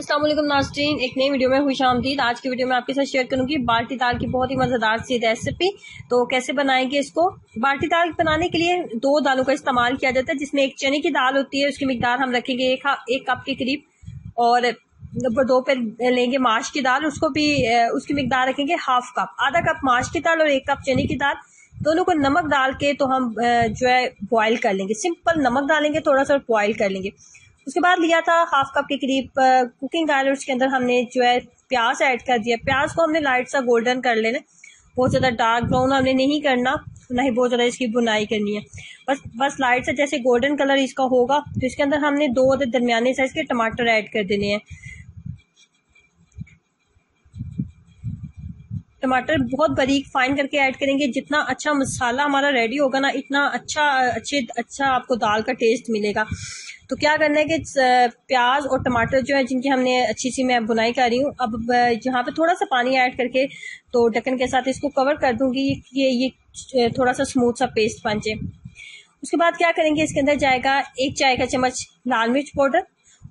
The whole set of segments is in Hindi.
अस्सलाम वालेकुम नाज़रीन, एक नई वीडियो में खुश आमदीद। आज की वीडियो में आपके साथ शेयर करूंगी बाल्टी दाल की बहुत ही मज़ेदार सी रेसिपी। तो कैसे बनाएंगे इसको। बाल्टी दाल बनाने के लिए दो दालों का इस्तेमाल किया जाता है, जिसमें एक चने की दाल होती है, उसकी मिकदार हम रखेंगे एक कप के करीब, और नंबर 2 पे लेंगे माश की दाल, उसको भी उसकी मिकदार रखेंगे हाफ कप। आधा कप माश की दाल और 1 कप चने की दाल, दोनों को नमक डाल के तो हम जो है बॉयल कर लेंगे। सिंपल नमक डालेंगे थोड़ा सा और बॉयल कर लेंगे। उसके बाद लिया था हाफ कप के करीब कुकिंग ऑयल, उसके अंदर हमने जो है प्याज ऐड कर दिया। प्याज को हमने लाइट सा गोल्डन कर लेना, बहुत ज़्यादा डार्क ब्राउन हमने नहीं करना, ना ही बहुत ज़्यादा इसकी बुनाई करनी है। बस लाइट सा जैसे गोल्डन कलर इसका होगा तो इसके अंदर हमने 2 दरमियाने साइज के टमाटर ऐड कर देने हैं। टमाटर बहुत बारीक फाइन करके ऐड करेंगे। जितना अच्छा मसाला हमारा रेडी होगा ना, इतना अच्छा आपको दाल का टेस्ट मिलेगा। तो क्या करना है कि प्याज और टमाटर जो है, जिनकी हमने अच्छी सी मैं बुनाई कर रही हूँ, अब यहाँ पे थोड़ा सा पानी ऐड करके तो ढक्कन के साथ इसको कवर कर दूंगी, ये थोड़ा सा स्मूथ सा पेस्ट बन जाए। उसके बाद क्या करेंगे, इसके अंदर जाएगा 1 चाय का चम्मच लाल मिर्च पाउडर।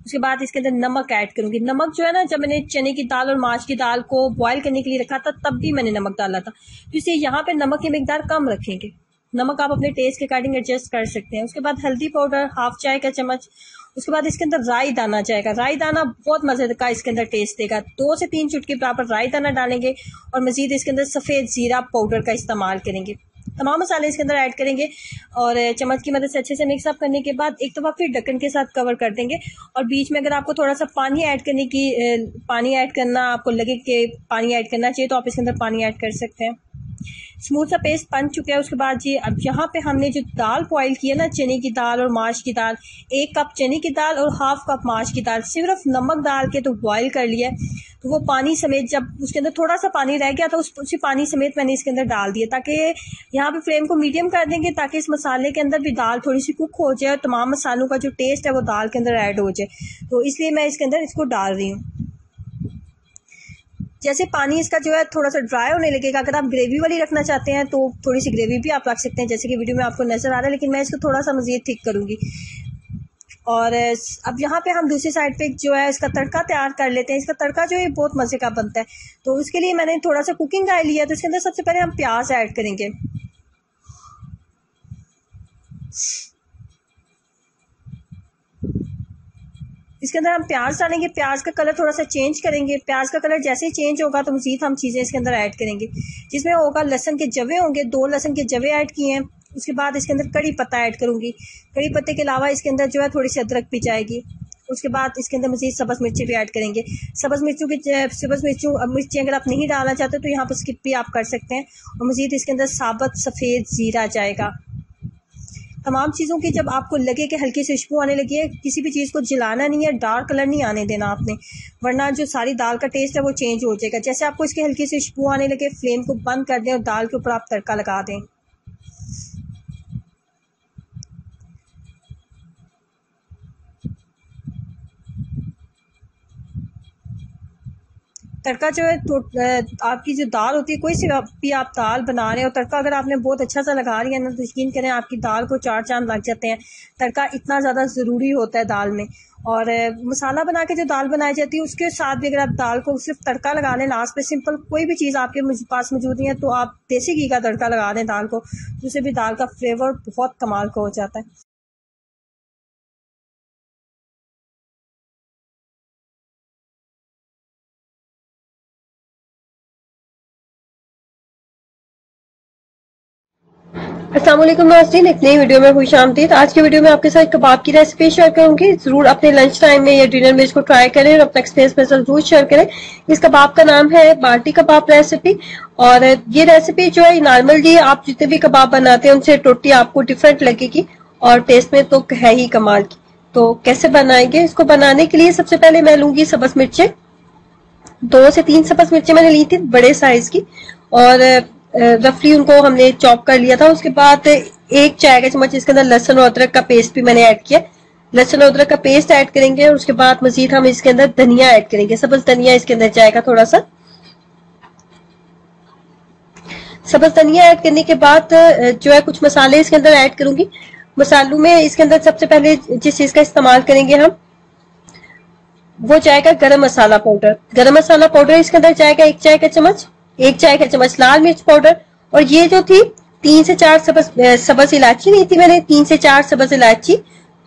उसके बाद इसके अंदर नमक ऐड करूंगी। नमक जो है ना, जब मैंने चने की दाल और माश की दाल को बॉयल करने के लिए रखा था तब भी मैंने नमक डाला था, तो इसलिए यहाँ पे नमक की मिकदार कम रखेंगे। नमक आप अपने टेस्ट के अकॉर्डिंग एडजस्ट कर सकते हैं। उसके बाद हल्दी पाउडर हाफ चाय का चम्मच। उसके बाद इसके अंदर राई दाना जाएगा। राई दाना बहुत मजे का इसके अंदर टेस्ट देगा। 2 से 3 चुटकी बराबर राई दाना डालेंगे और मजीद इसके अंदर सफेद जीरा पाउडर का इस्तेमाल करेंगे। तमाम मसाले इसके अंदर ऐड करेंगे और चम्मच की मदद से अच्छे से मिक्स अप करने के बाद एक दफा फिर ढक्कन के साथ कवर कर देंगे। और बीच में अगर आपको थोड़ा सा पानी ऐड करना आपको लगे कि पानी ऐड करना चाहिए तो आप इसके अंदर पानी ऐड कर सकते हैं। स्मूथ सा पेस्ट बन चुका है। उसके बाद जी अब यहाँ पे हमने जो दाल बॉयल की है ना, चने की दाल और माश की दाल, 1 कप चने की दाल और हाफ कप माश की दाल, सिर्फ नमक डाल के तो बॉयल कर लिया है। तो वो पानी समेत, जब उसके अंदर थोड़ा सा पानी रह गया तो उसी पानी समेत मैंने इसके अंदर डाल दिया, ताकि यहाँ पे फ्लेम को मीडियम कर देंगे ताकि इस मसाले के अंदर भी दाल थोड़ी सी कुक हो जाए और तमाम मसालों का जो टेस्ट है वो दाल के अंदर ऐड हो जाए। तो इसलिए मैं इसके अंदर इसको डाल रही हूँ। जैसे पानी इसका जो है थोड़ा सा ड्राई होने लगेगा, अगर आप ग्रेवी वाली रखना चाहते हैं तो थोड़ी सी ग्रेवी भी आप रख सकते हैं, जैसे कि वीडियो में आपको नजर आ रहा है, लेकिन मैं इसको थोड़ा सा मजीद थिक करूंगी। और अब यहाँ पे हम दूसरी साइड पे जो है इसका तड़का तैयार कर लेते हैं। इसका तड़का जो है बहुत मजे का बनता है, तो उसके लिए मैंने थोड़ा सा कुकिंग ऑयल लिया। तो इसके अंदर सबसे पहले हम प्याज ऐड करेंगे। इसके अंदर हम प्याज डालेंगे, प्याज का कलर थोड़ा सा चेंज करेंगे। प्याज का कलर जैसे ही चेंज होगा तो मजीद हम चीज़ें इसके अंदर ऐड करेंगे, जिसमें होगा लहसुन के जवे होंगे, 2 लहसुन के जवे ऐड किए हैं। उसके बाद इसके अंदर कड़ी पत्ता ऐड करूंगी। कड़ी पत्ते के अलावा इसके अंदर जो है थोड़ी सी अदरक भी जाएगी। उसके बाद इसके अंदर मजीद सब्ज़ मिर्ची भी ऐड करेंगे। सब्ज़ मिर्ची अगर आप नहीं डालना चाहते तो यहाँ पर स्किप भी आप कर सकते हैं। और मजीद इसके अंदर साबुत सफ़ेद ज़ीरा जाएगा। तमाम चीज़ों की जब आपको लगे कि हल्की सी खुशबू आने लगी है, किसी भी चीज़ को जलाना नहीं है, डार्क कलर नहीं आने देना आपने, वरना जो सारी दाल का टेस्ट है वो चेंज हो जाएगा। जैसे आपको इसकी हल्की सी खुशबू आने लगे, फ्लेम को बंद कर दें और दाल के ऊपर आप तड़का लगा दें। तड़का जो है तो आपकी जो दाल होती है, कोई सी भी आप दाल बना रहे हो, तड़का अगर आपने बहुत अच्छा सा लगा रही है ना तो यकीन करें आपकी दाल को 4 चांद लग जाते हैं। तड़का इतना ज़्यादा ज़रूरी होता है दाल में। और मसाला बना के जो दाल बनाई जाती है उसके साथ भी अगर आप दाल को सिर्फ तड़का लगा लें, लास्ट पे सिंपल कोई भी चीज़ आपके पास मौजूद नहीं है तो आप देसी घी का तड़का लगा दें दाल को, उससे भी दाल का फ्लेवर बहुत कमाल का हो जाता है। अस्सलाम वालेकुम नाज़रीन, एक नई वीडियो में खुश आमदीद। आज की वीडियो में आपके साथ कबाब की रेसिपी शेयर करूंगी। जरूर अपने लंच टाइम में या डिनर में इसको ट्राई करें और अपना एक्सपीरियंस मेरे साथ जरूर शेयर करें। इस कबाब का नाम है बाल्टी कबाब रेसिपी। और ये रेसिपी जो है नॉर्मल जी आप जितने भी कबाब बनाते हैं उनसे टोटली आपको डिफरेंट लगेगी और टेस्ट में तो है ही कमाल की। तो कैसे बनाएंगे, इसको बनाने के लिए सबसे पहले मैं लूंगी सब्ज मिर्चें। 2 से 3 सब्ज मिर्चें मैंने ली थी बड़े साइज की, और रफली उनको हमने चॉप कर लिया था। उसके बाद 1 चाय का चम्मच इसके अंदर लहसुन और अदरक का पेस्ट भी मैंने ऐड किया। लहसुन और अदरक का पेस्ट ऐड करेंगे और उसके बाद मजीद हम इसके अंदर धनिया ऐड करेंगे। सब्ज धनिया इसके अंदर जाएगा थोड़ा सा। सब्ज धनिया ऐड करने के बाद जो है कुछ मसाले इसके अंदर ऐड करूंगी। मसालों में इसके अंदर सबसे पहले जिस चीज का इस्तेमाल करेंगे हम वो जाएगा गरम मसाला पाउडर। गरम मसाला पाउडर इसके अंदर जाएगा 1 चाय का चम्मच, 1 चाय का चम्मच लाल मिर्च पाउडर, और ये जो थी 3 से 4 सब्ज इलायची नहीं थी मैंने, 3 से 4 सब्ज इलायची,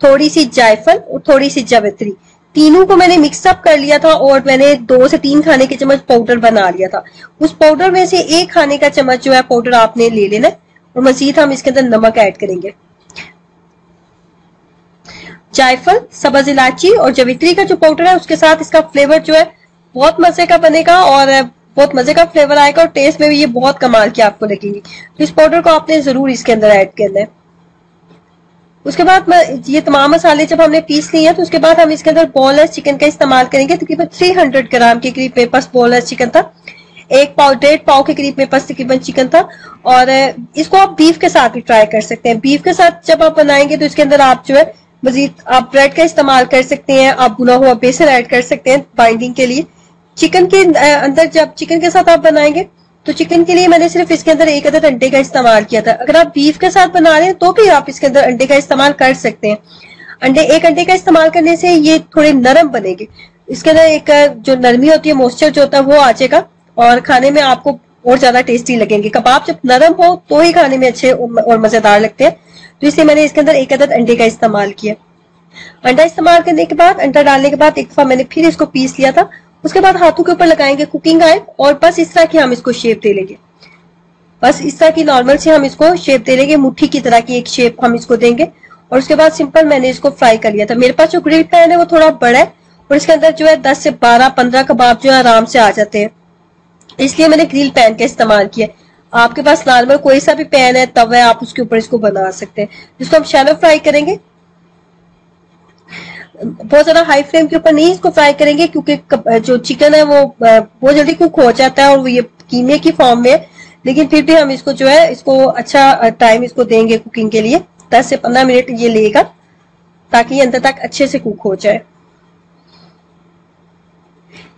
थोड़ी सी जायफल और थोड़ी सी जावित्री, तीनों को मैंने मिक्सअप कर लिया था और मैंने 2 से 3 खाने के चम्मच पाउडर बना लिया था। उस पाउडर में से 1 खाने का चम्मच जो है पाउडर आपने ले लेना है, और मजीद हम इसके अंदर नमक ऐड करेंगे। जायफल, सब्ज इलायची और जावित्री का जो पाउडर है उसके साथ इसका फ्लेवर जो है बहुत मजे का बनेगा और बहुत मजे का फ्लेवर आएगा, और टेस्ट में भी ये बहुत कमाल की आपको लगेगी। तो इस पाउडर को आपने जरूर इसके अंदर ऐड करना है। उसके बाद ये तमाम मसाले जब हमने पीस लिए हैं तो उसके बाद हम इसके अंदर बोनलेस चिकन का इस्तेमाल करेंगे। तकरीबन 300 ग्राम के करीब मेरे पास बोनलेस चिकन था, 1.5 पाव के करीब मेरे पास तकरीबन चिकन था। और इसको आप बीफ के साथ भी ट्राई कर सकते हैं। बीफ के साथ जब आप बनाएंगे तो इसके अंदर आप जो है मजीद आप ब्रेड का इस्तेमाल कर सकते हैं, आप भुना हुआ बेसन ऐड कर सकते हैं बाइंडिंग के लिए। चिकन के अंदर जब चिकन के साथ आप बनाएंगे तो चिकन के लिए मैंने सिर्फ इसके अंदर 1 अदद अंडे का इस्तेमाल किया था। अगर आप बीफ के साथ बना रहे हैं तो भी आप इसके अंदर अंडे का इस्तेमाल कर सकते हैं। 1 अंडे का इस्तेमाल करने से ये थोड़े नरम बनेंगे, इसके अंदर एक जो नरमी होती है, मॉइस्चर जो होता है वो आ जाएगा और खाने में आपको और ज्यादा टेस्टी लगेंगे। कबाब जब नरम हो तो ही खाने में अच्छे और मजेदार लगते हैं, तो इसलिए मैंने इसके अंदर 1 अदद अंडे का इस्तेमाल किया। अंडा इस्तेमाल करने के बाद, अंडा डालने के बाद एक दफा मैंने फिर इसको पीस लिया था। उसके बाद हाथों के ऊपर लगाएंगे कुकिंग ऑयल और बस इस तरह की हम इसको शेप दे लेंगे। बस इस तरह की नॉर्मल से हम इसको शेप दे लेंगे, मुट्ठी की तरह की एक शेप हम इसको देंगे। और उसके बाद सिंपल मैंने इसको फ्राई कर लिया था। मेरे पास जो ग्रिल पैन है वो थोड़ा बड़ा है और इसके अंदर जो है 10 से 12-15 कबाब जो है आराम से आ जाते हैं, इसलिए मैंने ग्रिल पैन का इस्तेमाल किया। आपके पास नॉर्मल कोई सा भी पैन है, तवा है, आप उसके ऊपर इसको बना सकते हैं। जिसको हम शैलो फ्राई करेंगे, बहुत ज्यादा हाई फ्लेम के ऊपर नहीं इसको फ्राई करेंगे क्योंकि जो चिकन है वो बहुत जल्दी कुक हो जाता है और वो ये कीमे की फॉर्म में है। लेकिन फिर भी हम इसको जो है इसको अच्छा टाइम इसको देंगे कुकिंग के लिए, 10 से 15 मिनट ये लेगा ताकि ये अंदर तक अच्छे से कुक हो जाए।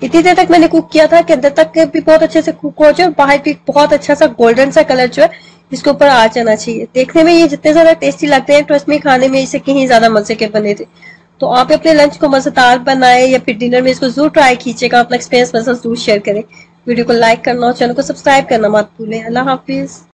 इतनी देर तक मैंने कुक किया था कि अंदर तक भी बहुत अच्छे से कुक हो जाए और बाहर भी बहुत अच्छा सा गोल्डन सा कलर जो है इसके ऊपर आ जाना चाहिए। देखने में ये जितने ज्यादा टेस्टी लगते हैं ट्रस्ट में खाने में इससे कहीं ज्यादा मजे के बने थे। तो आप अपने लंच को मजेदार बनाए या फिर डिनर में इसको जरूर ट्राई कीजिएगा, अपना एक्सपीरियंस मेरे साथ जरूर शेयर करें। वीडियो को लाइक करना और चैनल को सब्सक्राइब करना मत भूलें। अल्लाह हाफिज।